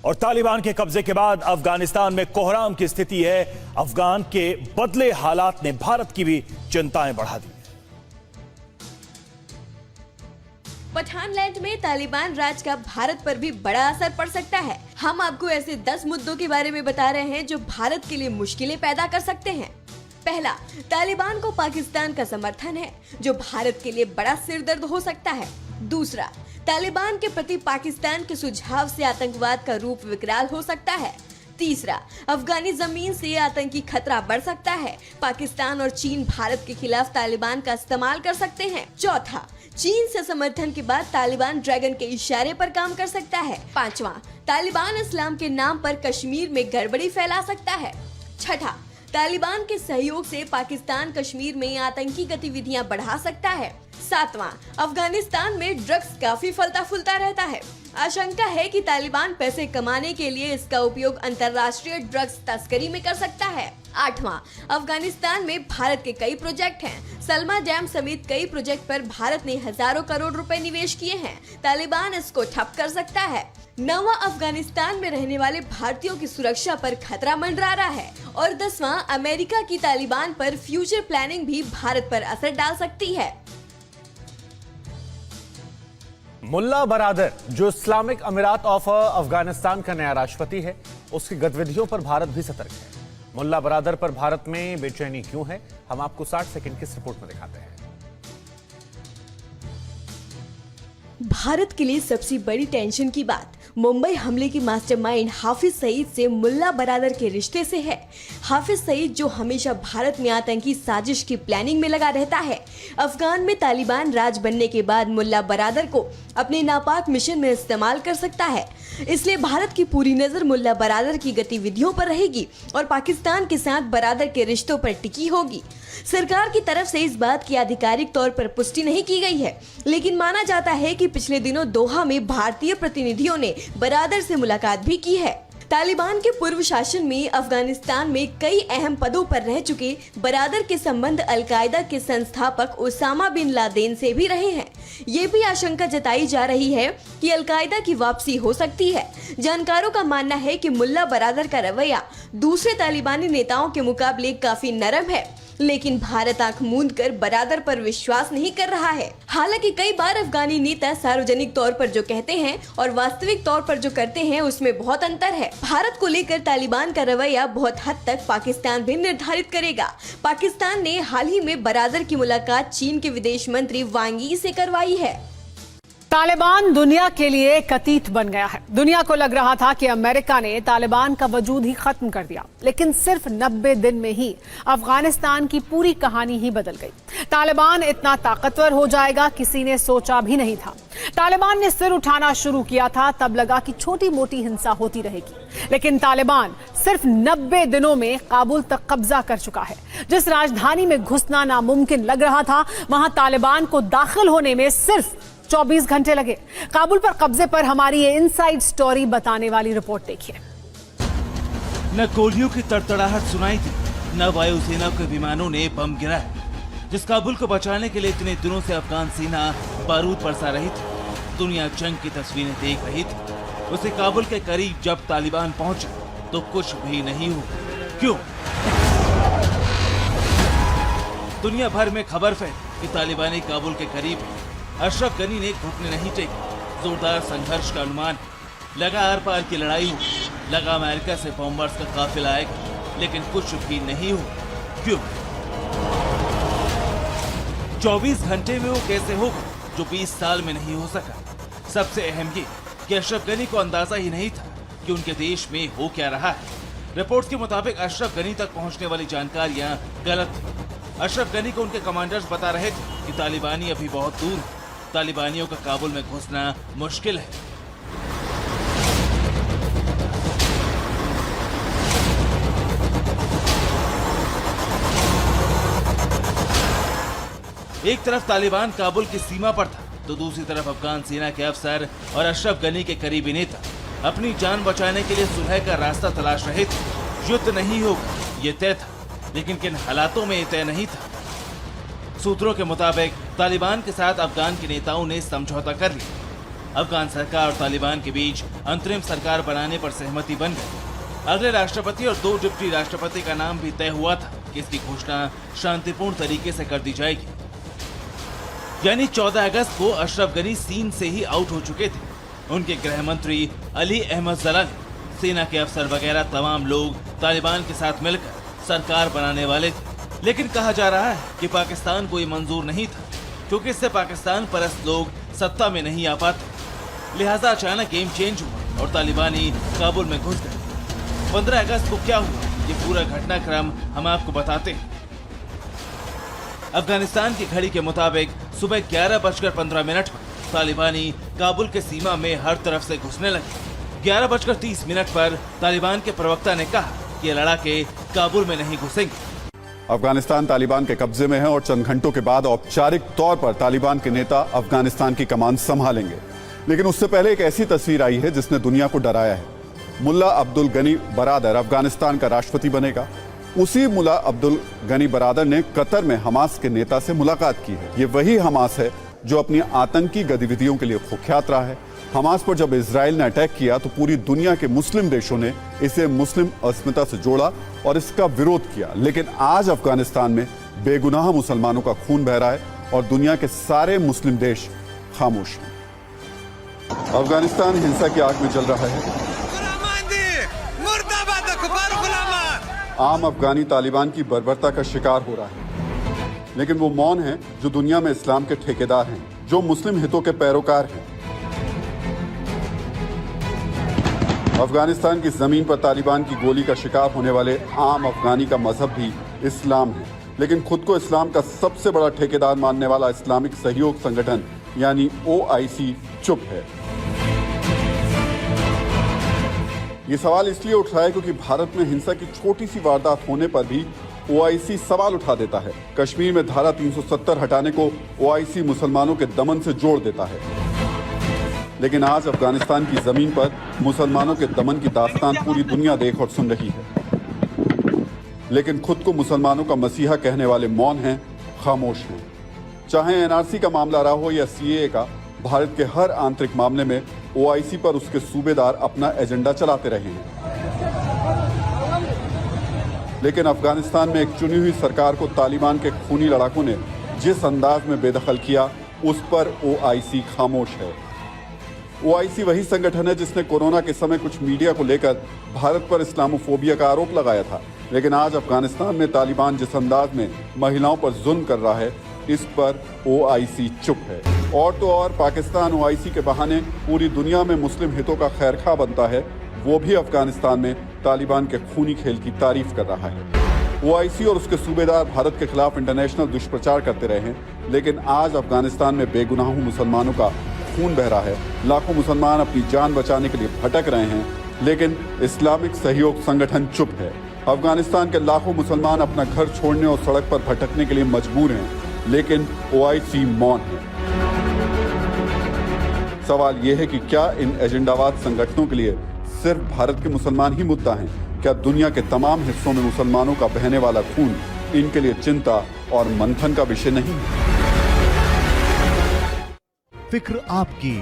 और तालिबान के कब्जे के बाद अफगानिस्तान में कोहराम की स्थिति है। अफगान के बदले हालात ने भारत की भी चिंताएं बढ़ा दी। पठानलैंड में तालिबान राज का भारत पर भी बड़ा असर पड़ सकता है। हम आपको ऐसे 10 मुद्दों के बारे में बता रहे हैं जो भारत के लिए मुश्किलें पैदा कर सकते हैं। पहला, तालिबान को पाकिस्तान का समर्थन है जो भारत के लिए बड़ा सिरदर्द हो सकता है। दूसरा, तालिबान के प्रति पाकिस्तान के सुझाव से आतंकवाद का रूप विकराल हो सकता है। तीसरा, अफगानी जमीन से आतंकी खतरा बढ़ सकता है। पाकिस्तान और चीन भारत के खिलाफ तालिबान का इस्तेमाल कर सकते हैं। चौथा, चीन से समर्थन के बाद तालिबान ड्रैगन के इशारे पर काम कर सकता है। पांचवा, तालिबान इस्लाम के नाम पर कश्मीर में गड़बड़ी फैला सकता है। छठा, तालिबान के सहयोग से पाकिस्तान कश्मीर में आतंकी गतिविधियां बढ़ा सकता है। सातवां, अफगानिस्तान में ड्रग्स काफी फलता फूलता रहता है। आशंका है कि तालिबान पैसे कमाने के लिए इसका उपयोग अंतर्राष्ट्रीय ड्रग्स तस्करी में कर सकता है। आठवां, अफगानिस्तान में भारत के कई प्रोजेक्ट हैं। सलमा डैम समेत कई प्रोजेक्ट पर भारत ने हजारों करोड़ रुपए निवेश किए हैं। तालिबान इसको ठप कर सकता है। नौवां, अफगानिस्तान में रहने वाले भारतीयों की सुरक्षा पर खतरा मंडरा रहा है। और 10वां, अमेरिका की तालिबान पर फ्यूचर प्लानिंग भी भारत पर असर डाल सकती है। मुल्ला बरादर, जो इस्लामिक अमीरात ऑफ अफगानिस्तान का नया राष्ट्रपति है, उसकी गतिविधियों पर भारत भी सतर्क है। मुल्ला बरादर पर भारत में बेचैनी क्यों है, हम आपको 60 सेकंड की इस रिपोर्ट में दिखाते हैं। भारत के लिए सबसे बड़ी टेंशन की बात मुंबई हमले की मास्टरमाइंड हाफिज सईद से मुल्ला बरादर के रिश्ते से है। हाफिज सईद जो हमेशा भारत में आतंकी साजिश की प्लानिंग में लगा रहता है, अफगान में तालिबान राज बनने के बाद मुल्ला बरादर को अपने नापाक मिशन में इस्तेमाल कर सकता है। इसलिए भारत की पूरी नजर मुल्ला बरादर की गतिविधियों पर रहेगी और पाकिस्तान के साथ बरादर के रिश्तों पर टिकी होगी। सरकार की तरफ से इस बात की आधिकारिक तौर पर पुष्टि नहीं की गई है, लेकिन माना जाता है कि पिछले दिनों दोहा में भारतीय प्रतिनिधियों ने बरादर से मुलाकात भी की है। तालिबान के पूर्व शासन में अफगानिस्तान में कई अहम पदों पर रह चुके बरादर के संबंध अलकायदा के संस्थापक ओसामा बिन लादेन से भी रहे हैं। ये भी आशंका जताई जा रही है कि अलकायदा की वापसी हो सकती है। जानकारों का मानना है कि मुल्ला बरादर का रवैया दूसरे तालिबानी नेताओं के मुकाबले काफी नरम है, लेकिन भारत आंख मूंद कर बरादर पर विश्वास नहीं कर रहा है। हालांकि कई बार अफगानी नेता सार्वजनिक तौर पर जो कहते हैं और वास्तविक तौर पर जो करते हैं उसमें बहुत अंतर है। भारत को लेकर तालिबान का रवैया बहुत हद तक पाकिस्तान भी निर्धारित करेगा। पाकिस्तान ने हाल ही में बरादर की मुलाकात चीन के विदेश मंत्री वांग यी से करवाई है। तालिबान दुनिया के लिए एक अतीत बन गया है। दुनिया को लग रहा था कि अमेरिका ने तालिबान का वजूद ही खत्म कर दिया, लेकिन सिर्फ 90 दिन में ही अफगानिस्तान की पूरी कहानी ही बदल गई। तालिबान इतना ताकतवर हो जाएगा किसी ने सोचा भी नहीं था। तालिबान ने सिर उठाना शुरू किया था तब लगा कि छोटी मोटी हिंसा होती रहेगी, लेकिन तालिबान सिर्फ 90 दिनों में काबुल तक कब्जा कर चुका है। जिस राजधानी में घुसना नामुमकिन लग रहा था, वहां तालिबान को दाखिल होने में सिर्फ 24 घंटे लगे। काबुल पर कब्जे पर हमारी ये इनसाइड स्टोरी बताने वाली रिपोर्ट देखिए। न गोलियों की तड़तड़ाहट सुनाई थी, न वायुसेना के विमानों ने बम गिराए। जिस काबुल को बचाने के लिए इतने दिनों से अफगान सेना बारूद बरसा रही थी, दुनिया जंग की तस्वीरें देख रही थी, उसे काबुल के करीब जब तालिबान पहुंचा तो कुछ भी नहीं हुआ। क्यों? दुनिया भर में खबर फैली कि तालिबानी काबुल के करीब है। अशरफ गनी ने घुटने नहीं टेके। जोरदार संघर्ष का अनुमान, लगा आर पार की लड़ाई हो, लगा अमेरिका से बॉम्बर्स का काफिला आएगा, लेकिन कुछ भी नहीं हो। क्यों? 24 घंटे में वो कैसे होगा जो 20 साल में नहीं हो सका? सबसे अहम ये कि अशरफ गनी को अंदाजा ही नहीं था कि उनके देश में हो क्या रहा है। रिपोर्ट्स के मुताबिक अशरफ गनी तक पहुंचने वाली जानकारियां गलत थी। अशरफ गनी को उनके कमांडर्स बता रहे थे कि तालिबानी अभी बहुत दूर है, तालिबानियों का काबुल में घुसना मुश्किल है। एक तरफ तालिबान काबुल की सीमा पर था, तो दूसरी तरफ अफगान सेना के अफसर और अशरफ गनी के करीबी नेता अपनी जान बचाने के लिए सुलह का रास्ता तलाश रहे थे। युद्ध नहीं होगा ये तय था, लेकिन किन हालातों में ये तय नहीं था। सूत्रों के मुताबिक तालिबान के साथ अफगान के नेताओं ने समझौता कर लिया। अफगान सरकार और तालिबान के बीच अंतरिम सरकार बनाने पर सहमति बन गई। अगले राष्ट्रपति और 2 डिप्टी राष्ट्रपति का नाम भी तय हुआ था कि इसकी घोषणा शांतिपूर्ण तरीके से कर दी जाएगी। यानी 14 अगस्त को अशरफ गनी सीन से ही आउट हो चुके थे। उनके गृह मंत्री अली अहमद जलाली, सेना के अफसर वगैरह तमाम लोग तालिबान के साथ मिलकर सरकार बनाने वाले थे। लेकिन कहा जा रहा है कि पाकिस्तान को ये मंजूर नहीं था, क्योंकि इससे पाकिस्तान परस्त लोग सत्ता में नहीं आ पाते। लिहाजा अचानक गेम चेंज हुआ और तालिबानी काबुल में घुस गए। 15 अगस्त को क्या हुआ, ये पूरा घटनाक्रम हम आपको बताते हैं। अफगानिस्तान की घड़ी के मुताबिक सुबह 11:15 पर तालिबानी काबुल के सीमा में हर तरफ से घुसने लगे। 11:30 पर तालिबान के प्रवक्ता ने कहा कि ये लड़ाके काबुल में नहीं घुसेंगे। अफगानिस्तान तालिबान के कब्जे में है और चंद घंटों के बाद औपचारिक तौर पर तालिबान के नेता अफगानिस्तान की कमान संभालेंगे। लेकिन उससे पहले एक ऐसी तस्वीर आई है जिसने दुनिया को डराया है। मुल्ला अब्दुल गनी बरादर अफगानिस्तान का राष्ट्रपति बनेगा। उसी मुल्ला अब्दुल गनी बरादर ने कतर में हमास के नेता से मुलाकात की है। ये वही हमास है जो अपनी आतंकी गतिविधियों के लिए कुख्यात रहा है। हमास पर जब इजराइल ने अटैक किया तो पूरी दुनिया के मुस्लिम देशों ने इसे मुस्लिम अस्मिता से जोड़ा और इसका विरोध किया। लेकिन आज अफगानिस्तान में बेगुनाह मुसलमानों का खून बह रहा है और दुनिया के सारे मुस्लिम देश खामोश हैं। अफगानिस्तान हिंसा की आग में जल रहा है। आम अफगानी तालिबान की बर्बरता का शिकार हो रहा है, लेकिन वो मौन है जो दुनिया में इस्लाम के ठेकेदार हैं, जो मुस्लिम हितों के पैरोकार हैं। अफगानिस्तान की जमीन पर तालिबान की गोली का शिकार होने वाले आम अफगानी का मजहब भी इस्लाम है, लेकिन खुद को इस्लाम का सबसे बड़ा ठेकेदार मानने वाला इस्लामिक सहयोग संगठन यानी OIC चुप है। ये सवाल इसलिए उठ रहा है क्योंकि भारत में हिंसा की छोटी सी वारदात होने पर भी OIC सवाल उठा देता है। कश्मीर में धारा 370 हटाने को OIC मुसलमानों के दमन से जोड़ देता है। लेकिन आज अफगानिस्तान की जमीन पर मुसलमानों के दमन की दास्तान पूरी दुनिया देख और सुन रही है, लेकिन खुद को मुसलमानों का मसीहा कहने वाले मौन हैं, खामोश हैं। चाहे NRC का मामला रहा हो या CAA का, भारत के हर आंतरिक मामले में OIC पर उसके सूबेदार अपना एजेंडा चलाते रहे हैं। लेकिन अफगानिस्तान में एक चुनी हुई सरकार को तालिबान के खूनी लड़ाकों ने जिस अंदाज में बेदखल किया, उस पर OIC खामोश है। OIC वही संगठन है जिसने कोरोना के समय कुछ मीडिया को लेकर भारत पर इस्लामोफोबिया का आरोप लगाया था। लेकिन आज अफगानिस्तान में तालिबान जिस अंदाज में महिलाओं पर जुल्म कर रहा है, इस पर OIC चुप है। और तो और पाकिस्तान OIC के बहाने पूरी दुनिया में मुस्लिम हितों का खैरखा बनता है, वो भी अफगानिस्तान में तालिबान के खूनी खेल की तारीफ कर रहा है। OIC और उसके सूबेदार भारत के खिलाफ इंटरनेशनल दुष्प्रचार करते रहे हैं, लेकिन आज अफगानिस्तान में बेगुनाहों मुसलमानों का खून बह रहा है। लाखों मुसलमान अपनी जान बचाने के लिए भटक रहे हैं, लेकिन इस्लामिक सहयोग संगठन चुप है। अफगानिस्तान के लाखों मुसलमान अपना घर छोड़ने और सड़क पर भटकने के लिए मजबूर हैं, लेकिन OIC मौन है। सवाल यह है कि क्या इन एजेंडावाद संगठनों के लिए सिर्फ भारत के मुसलमान ही मुद्दा हैं? क्या दुनिया के तमाम हिस्सों में मुसलमानों का बहने वाला खून इनके लिए चिंता और मंथन का विषय नहीं है? फिक्र आपकी,